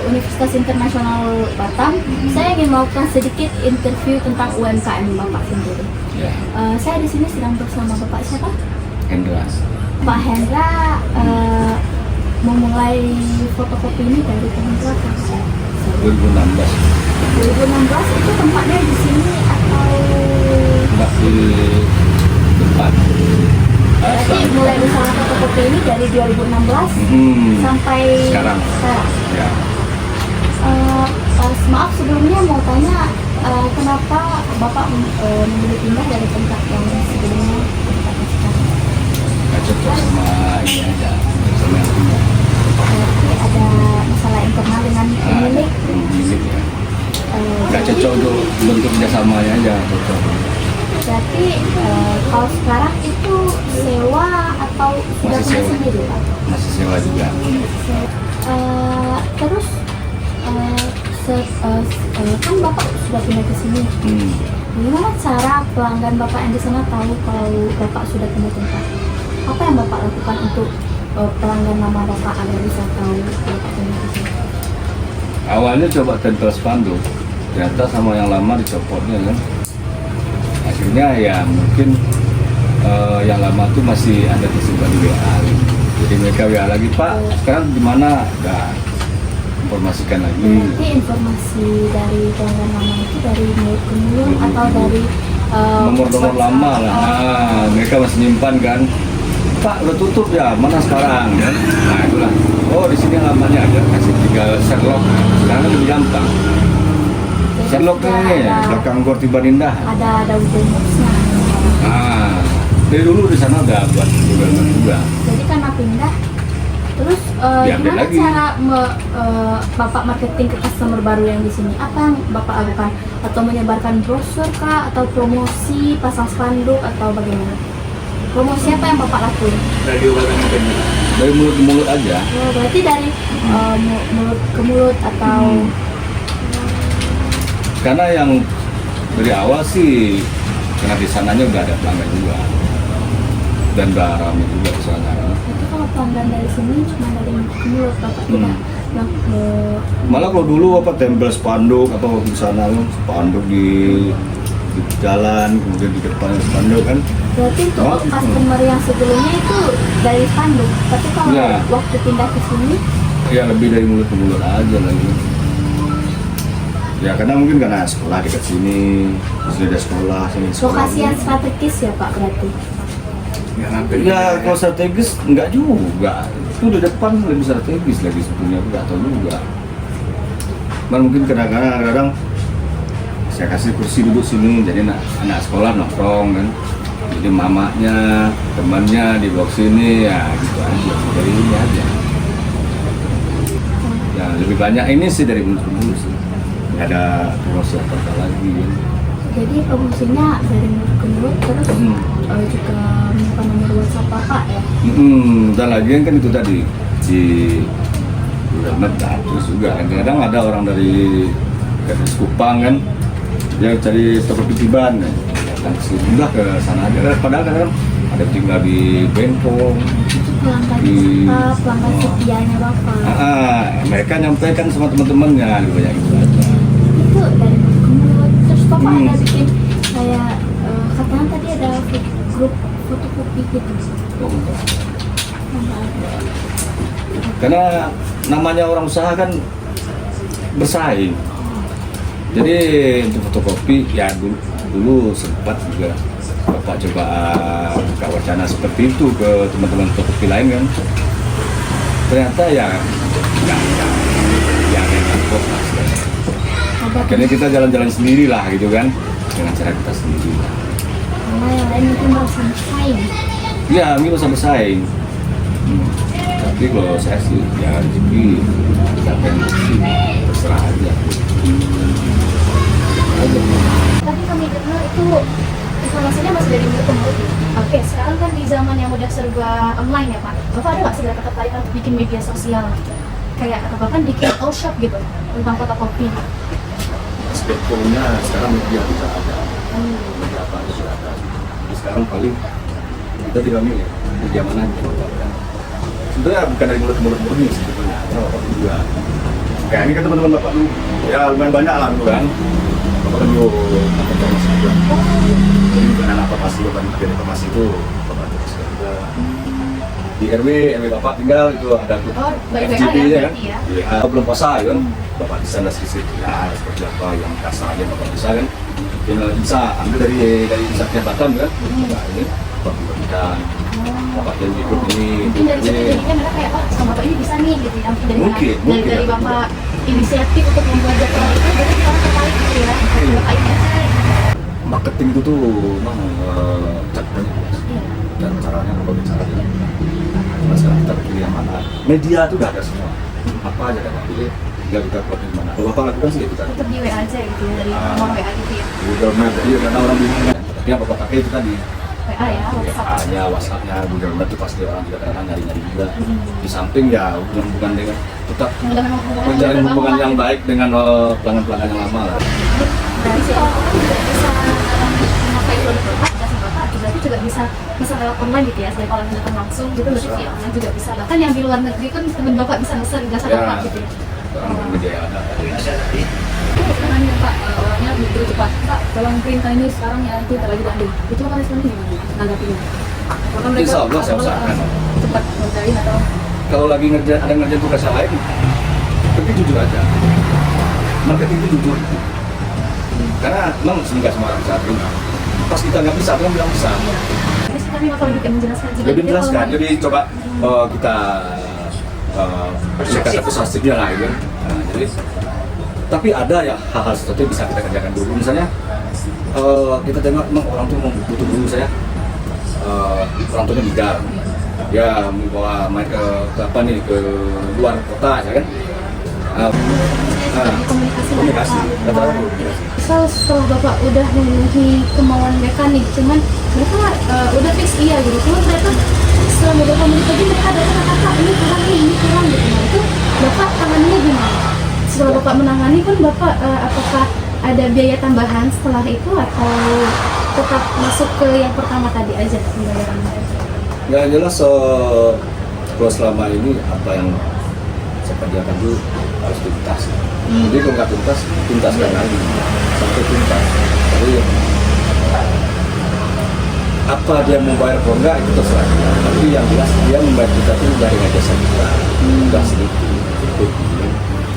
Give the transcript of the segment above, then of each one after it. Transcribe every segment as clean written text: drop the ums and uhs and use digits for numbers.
Universitas Internasional Batam. Saya ingin melakukan sedikit interview tentang UMKM Bapak sendiri. Saya di sini sedang bersama Bapak siapa? Hendra. Pak Hendra memulai fotokopi ini dari tahun berapa? 2016 itu tempatnya di sini atau? Enggak di depan. Berarti mulai usaha fotokopi ini dari 2016 sampai sekarang. Ya. Maaf sebelumnya mau tanya kenapa Bapak memilih pindah dari tempat yang sebelumnya ke tempat yang sekarang? Nggak cocok sama ini aja, sama yang punya. Berarti ada masalah internal dengan pemilik. Pemilik ya. Nggak cocok untuk bentuk kerjasamanya aja cocok. Berarti kalau sekarang itu sewa atau sudah Masih punya sewa. sendiri Pak? Masih sewa juga. Terus kan Bapak sudah pindah ke sini. Gimana cara pelanggan Bapak yang di sana tahu kalau Bapak sudah pindah tempat? Apa yang Bapak lakukan untuk pelanggan lama Bapak agar bisa tahu Bapak pindah ke sini? Awalnya coba tempel spanduk, ternyata sama yang lama dicopotnya kan. Akhirnya ya mungkin yang lama tuh masih ada tersimpan di WA. Jadi mereka WA lagi, Pak, sekarang di mana? Udah informasikan lagi. Berarti informasi dari pelanggan lama itu dari mulut ke mulut atau dari Nomor-nomor lama lah. Nah, mereka masih nyimpan kan. Pak, udah tutup ya, mana sekarang kan? Nah itulah. Oh di sini lamanya ada, kasih tinggal Sherlock. Sekarang lebih gampang. Sherlock nih, belakang Gor Tiban Indah. Ada Google Maps-nya. Nah, dari dulu di sana udah buat Google Maps juga. Jadi karena pindah, terus Diambil gimana lagi. cara Bapak marketing ke customer baru yang di sini? Apa yang Bapak lakukan? Atau menyebarkan brosur kah? Atau promosi, pasang spanduk atau bagaimana? Promosi apa yang Bapak lakuin? Dari mulut ke mulut aja. Oh, berarti dari mulut ke mulut atau Karena yang dari awal sih, karena di sananya udah ada pelanggan juga. Dan udah ramai juga di sana. itu kalau pelanggan dari sini cuma dari mulut ke mulut, Bapak tidak Malah kalau dulu apa tempel spanduk atau di sana spanduk di jalan, kemudian di depan spanduk kan. berarti untuk customer yang sebelumnya itu dari spanduk, tapi kalau Ya. waktu pindah ke sini Ya lebih dari mulut ke mulut aja lagi. Ya karena mungkin karena sekolah dekat sini, sudah ada sekolah sini. lokasi yang strategis ya Pak berarti. Ya kalau strategis enggak juga. Itu di depan lebih strategis lagi sebetulnya, aku nggak tahu juga. Cuman mungkin kadang-kadang saya kasih kursi duduk sini, jadi anak sekolah nongkrong kan. Jadi mamanya, temannya di box sini ya gitu aja. Dari ini aja. Ya lebih banyak ini sih dari mulut ke mulut sih. Nggak ada promosi apa lagi kan. Jadi promosinya dari mulut ke mulut, terus juga menyimpan nomor WhatsApp Bapak ya. Dan lagi kan itu tadi di Google Maps terus juga kadang-kadang ada orang dari Kupang kan, dia cari toko titiban, datang ke sini udah ke sana aja. Padahal kadang ada tinggal di Bengkong. Itu pelanggan Di- Bapak, pelanggan setianya Bapak. Mereka nyampaikan sama teman-temannya lebih banyak itu aja. Itu dari mulut ke mulut. Terus Bapak ada bikin kayak katanya tadi ada grup fotokopi gitu. Oh, enggak. Nggak ada. Karena namanya orang usaha kan bersaing. Jadi untuk fotokopi ya dulu sempat juga Bapak coba buka wacana seperti itu ke teman-teman fotokopi lain kan. Ternyata ya nggak kok. Ada Akhirnya kita jalan-jalan sendiri lah gitu kan, dengan cara kita sendiri. karena yang lain mungkin merasa bersaing. Ya mungkin bisa bersaing. Tapi kalau saya sih ya rezeki siapa yang rezeki terserah aja. Tapi kami dengar itu informasinya masih dari mulut ke mulut. Oke, sekarang kan di zaman yang udah serba online ya Pak. Bapak ada nggak sebenarnya ketertarikan untuk bikin media sosial? Kayak bahkan bikin all shop gitu tentang fotokopi. Sebetulnya sekarang media bisa ada, media apa aja sudah ada. Jadi sekarang paling kita tinggal milih media mana aja. Sebenarnya bukan dari mulut ke mulut murni sebetulnya. sama bapak juga. Kayak ini kan teman-teman bapak dulu, ya lumayan banyak lah dulu kan. Bapak kan dulu apa masih juga. Jadi bukan anak apa masih bukan dari apa masih itu bapak itu masih juga. Di RW bapak tinggal itu ada tuh Oh, baik-baik FGD aja ya kan. berarti ya. Iya, belum puasa ya kan. Bapak di sana sedikit ya seperti apa yang kasar aja bapak bisa kan. Yang bisa ambil dari Sakya Batam kan. Nah ini bapak berikan. Bapak yang ikut ini. Mungkin dari situ jadinya mereka kayak, oh sama bapak ini bisa nih gitu ya. Mungkin dari Mungkin, mana? mungkin. Dari bapak inisiatif untuk membuat jadwal itu, jadi orang tertarik gitu ya. Iya. Bapak ini aja. Marketing itu tuh memang cakap Iya. dan caranya berbagai caranya. Nah, sekarang kita pilih yang mana? Media itu udah ada semua. Apa aja kita pilih, tinggal kita buat di mana. Kalau bapak lakukan sih kita. Tetap di WA aja gitu ya, dari nomor WA gitu ya. Google Map, iya karena orang bingung kan. Tapi yang bapak pakai itu tadi. WA ya, WhatsApp. WA-nya, WhatsApp-nya, Google Map itu pasti orang juga kadang nyari-nyari juga. Di samping ya hubungan dengan tetap Yang udah memang menjalin udah hubungan bangun yang lah. baik dengan pelanggan-pelanggan yang lama lah. Dari si orang kan juga bisa memakai produk bapak, jasa bapak, berarti juga bisa lewat online gitu ya, selain orang yang datang langsung gitu, berarti si online juga bisa. Bahkan yang di luar negeri kan teman bapak bisa pesan jasa Ya, bapak gitu ya. orang media ada. Sekarang ya Pak, orangnya begitu cepat. Pak, dalam perintah ini sekarang ya itu lagi diambil. Itu Pak responnya gimana? Menanggapinya? Apakah mereka Insya Allah saya usahakan. cepat ngerjain atau Kalau lagi ada ngerjain tugas yang lain, tapi jujur aja. Marketing itu jujur. Karena memang nggak semua orang bisa terima. Pas kita nggak bisa, orang bilang bisa. Terus kami bakal lebih menjelaskan juga. Lebih gitu, menjelaskan. kalau- Jadi coba kita bersihkan satu sastiknya lah gitu. Nah, jadi tapi ada ya hal-hal seperti itu bisa kita kerjakan dulu. Misalnya kita tengok memang orang tuh butuh dulu saya orang tuanya meninggal. Ya membawa main ke apa nih ke luar kota ya kan. Komunikasi. Kata Setelah bapak udah memenuhi kemauan mereka nih, cuman mereka udah fix iya gitu, cuman ternyata setelah beberapa menit lagi mereka ada kata-kata ini kurang nih, ini kurang gitu. Nah itu bapak tangannya gimana? Setelah bapak menangani pun bapak apakah ada biaya tambahan setelah itu atau tetap masuk ke yang pertama tadi aja pembayarannya? ya jelas kalau selama ini apa yang saya kerjakan dulu harus tuntas. Jadi kalau nggak tuntas, tuntaskan lagi sampai tuntas. Jadi apa dia mau bayar atau enggak itu terserah dia. Tapi yang jelas dia membayar kita tuh dari jasa kita. Udah sedikit. Itu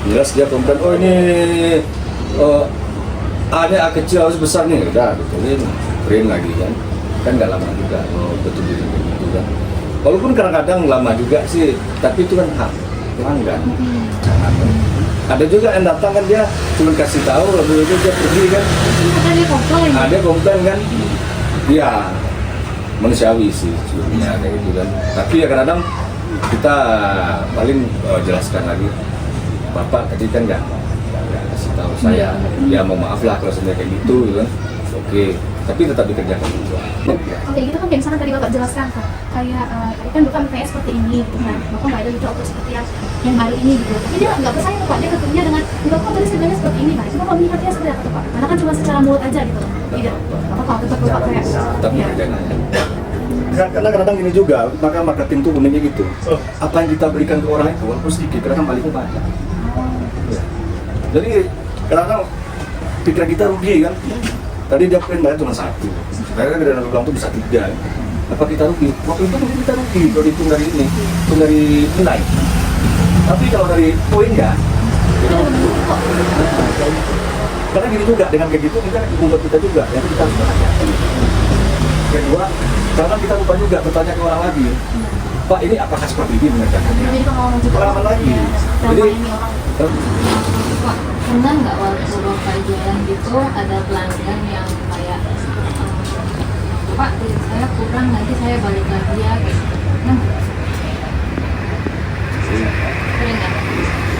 jelas dia komplain, oh ini A kecil harus besar nih, udah betulin, print lagi kan nggak lama juga, betul gitu kan. Walaupun kadang-kadang lama juga sih, tapi itu kan hak pelanggan. Ada juga yang datang kan dia cuma kasih tahu, lalu itu dia pergi kan. Ada dia komplain. Ada komplain kan, dia manusiawi sih sebenarnya kayak gitu kan. Tapi ya kadang-kadang kita paling jelaskan lagi, bapak tadi kan nggak kasih tahu saya, ya mau maaf lah kalau sebenarnya kayak gitu kan. Oke, tapi tetap dikerjakan juga. Oke, gitu kan kayak misalkan tadi bapak jelaskan kan, kayak tadi kan bapak kayak seperti ini, gitu kan, bapak nggak ada gitu auto seperti yang baru ini gitu. Tapi dia nggak percaya tuh pak, dia ketemunya dengan enggak kok tadi sebenarnya seperti ini, nah itu bapak melihatnya seperti apa tuh pak? Karena kan cuma secara mulut aja gitu, tidak apa tetap bapak kayak Tetap ya. dikerjakan aja. Karena kadang-kadang gini juga, maka marketing tuh uniknya gitu. Apa yang kita berikan ke orang itu walaupun sedikit, kadang baliknya banyak. Ya. Jadi kadang-kadang pikiran kita rugi kan. Tadi dia print bayar cuma satu, akhirnya dari ulang tuh bisa 3. Apa kita rugi? Waktu itu mungkin kita rugi kalau dihitung dari ini, hitung dari nilai. Tapi kalau dari poinnya, kita untung. Karena gini juga, dengan kayak gitu kita membuat kita juga, yang kita harus berhati-hati. Kedua, karena kita lupa juga bertanya ke orang lagi, Pak ini apakah seperti ini mengerjakannya? Jadi pengalaman juga. Pengalaman lagi. Ya, selama Jadi, ini orang Pak, pernah nggak waktu Bapak jualan gitu ada pelanggan yang kayak Pak, saya kurang nanti saya balik lagi ya kayak gitu. Pernah nggak? Sering nggak?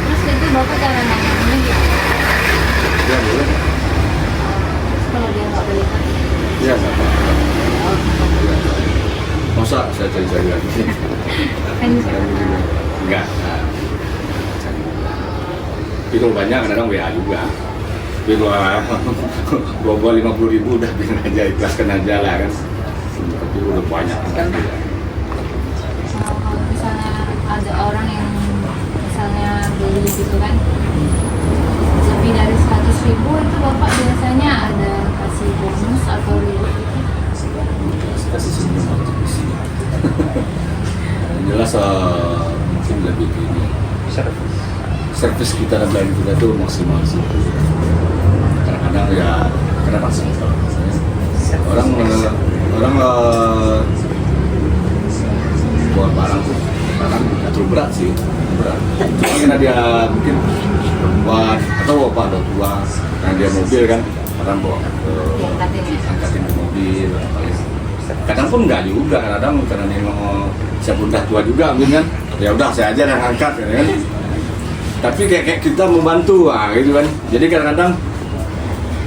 Terus itu Bapak cara nanganinnya gimana? ya boleh. Kalau dia nggak balik lagi? Ya, sama. Oh, Masa saya cari-cari lagi sih? kan Enggak. Tapi kalau banyak kadang WA juga. Tapi kalau gua 50.000 udah bikin aja, ikhlaskan aja lah kan. Tapi udah banyak kan. kalau misalnya ada orang yang misalnya beli gitu kan. Lebih dari 100.000 itu Bapak biasanya ada kasih bonus atau reward gitu? Kasih senyum atau isinya. Jelas mungkin lebih ke ini. Servis kita dan lain juga tuh maksimal sih. Kadang-kadang ya kenapa sih? Orang buat barang tuh kadang terlalu berat sih, berat. Cuma karena dia mungkin buat atau bapak ada tua, karena dia mobil kan, kadang bawa angkatin ke mobil. Kadang pun enggak juga, kadang karena nengok siapa udah tua juga mungkin kan, ya udah saya aja yang angkat kan. Tapi kayak kita membantu gitu kan. Jadi kadang-kadang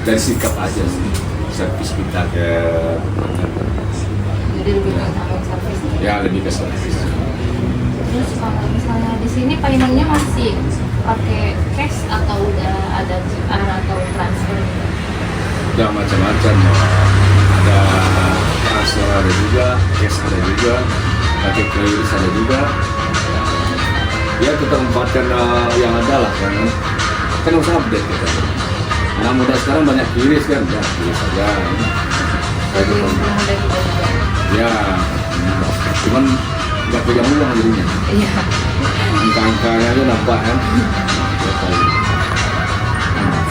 dari sikap aja sih, servis kita ke. Jadi lebih ke servis. Ya lebih ke servis. Terus kalau misalnya di sini paymentnya masih pakai cash atau udah ada QR atau transfer? Udah macam-macam, ada transfer ada juga, cash ada juga, pakai kredit ada juga. Ya kita manfaatkan yang ada lah kan usah update kita. Nah muda sekarang banyak kiris kan, ya kiris aja. Jadi mudah kita juga. Ya, cuman nggak pegang uang jadinya. Iya. Angka-angkanya aja nampak kan.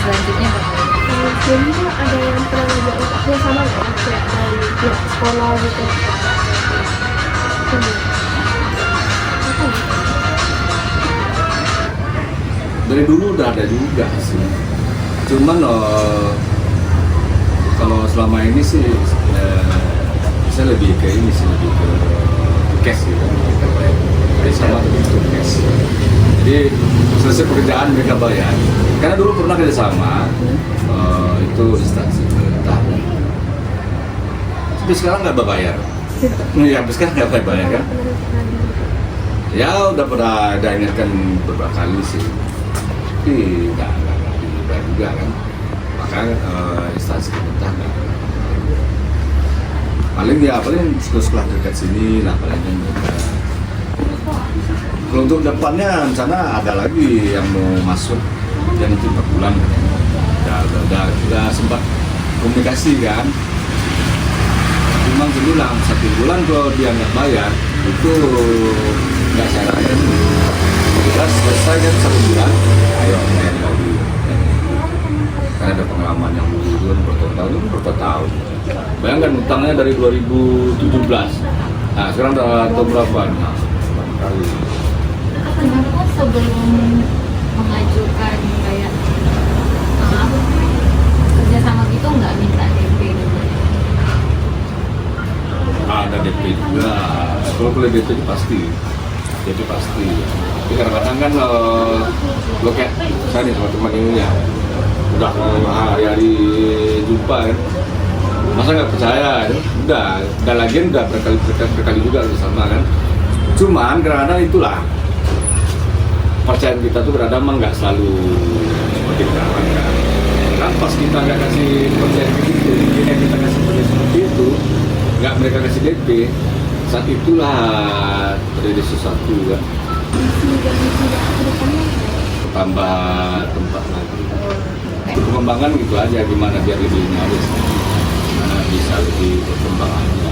Selanjutnya Bapak. Jadi ada yang pernah ngajak untuk sama nggak ya? Kayak dari pihak sekolah gitu. Dari dulu udah ada juga sih. Cuman kalau selama ini sih saya lebih ke ini sih, lebih ke cash gitu. Jadi sama untuk cash. Jadi selesai pekerjaan mereka bayar. Karena dulu pernah kerjasama itu instansi pemerintah. Tapi sekarang nggak bayar. Ya, sekarang nggak bayar kan? Ya udah pernah ada ingatkan beberapa kali sih. Tapi nggak dibayar juga kan. Makanya instansi pemerintah nggak. Paling sekolah dekat sini lah palingnya mereka. Kalau untuk depannya sana ada lagi yang mau masuk yang nanti 4 bulan udah sempat komunikasi kan. Cuma sebulan 1 bulan kalau dia nggak bayar itu nggak saranin. Jelas selesai kan 1 bulan, ayo main lagi. Karena ada pengalaman yang dulu bertahun-tahun. Bayangkan utangnya dari 2017. Nah sekarang udah tahun berapa? Nah, kali. Kenapa sebelum mengajukan kayak kerjasama gitu nggak minta DP dulu? Ada DP juga. Kalau boleh DP itu pasti. DP pasti. Tapi kadang-kadang kan lo kayak saya nih teman-teman ini ya udah hari-hari jumpa kan. Masa nggak percaya? Udah lagian udah berkali juga sama kan. Cuman kadang-kadang itulah percayaan kita tuh kadang-kadang nggak selalu seperti kita harapkan. Kan pas kita nggak kasih percayaan gitu, kita kasih percayaan seperti itu, nggak mereka kasih DP, saat itulah terjadi sesuatu kan. Tambah tempat lagi. Pengembangan gitu aja, gimana biar lebih nyaris, gimana bisa lebih berkembang aja.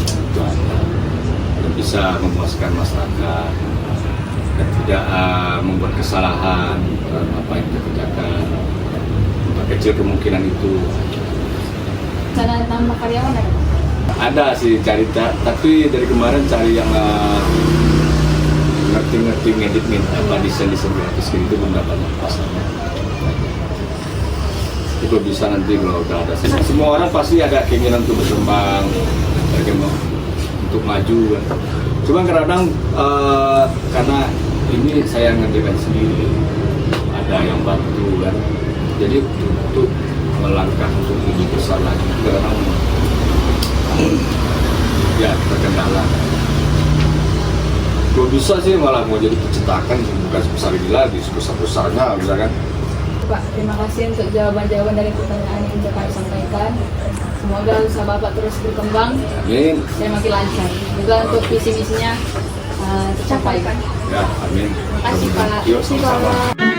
Itu aja. Dan bisa memuaskan masyarakat dan tidak membuat kesalahan dalam apa yang kita kerjakan. Kecil kemungkinan itu. Cara tambah karyawan ada? Ada sih cari, tapi dari kemarin cari yang ngerti ngedit apa desain gratis gitu belum dapat pasarnya. Itu bisa nanti kalau udah ada. Semua orang pasti ada keinginan untuk berkembang, untuk maju. Cuma kadang karena ini saya ngerjakan sendiri, ada yang bantu kan. Jadi untuk melangkah untuk lebih besar lagi kadang ya terkendala. Kalau bisa sih malah mau jadi percetakan bukan sebesar ini lagi, sebesar-besarnya misalkan. Pak, terima kasih untuk jawaban-jawaban dari pertanyaan yang sudah kami sampaikan. Semoga usaha Bapak terus berkembang Amin. dan makin lancar. Juga untuk visi-misinya tercapai. Capai, Pak. Ya, amin. Terima kasih, Pak. Yuk, sama-sama.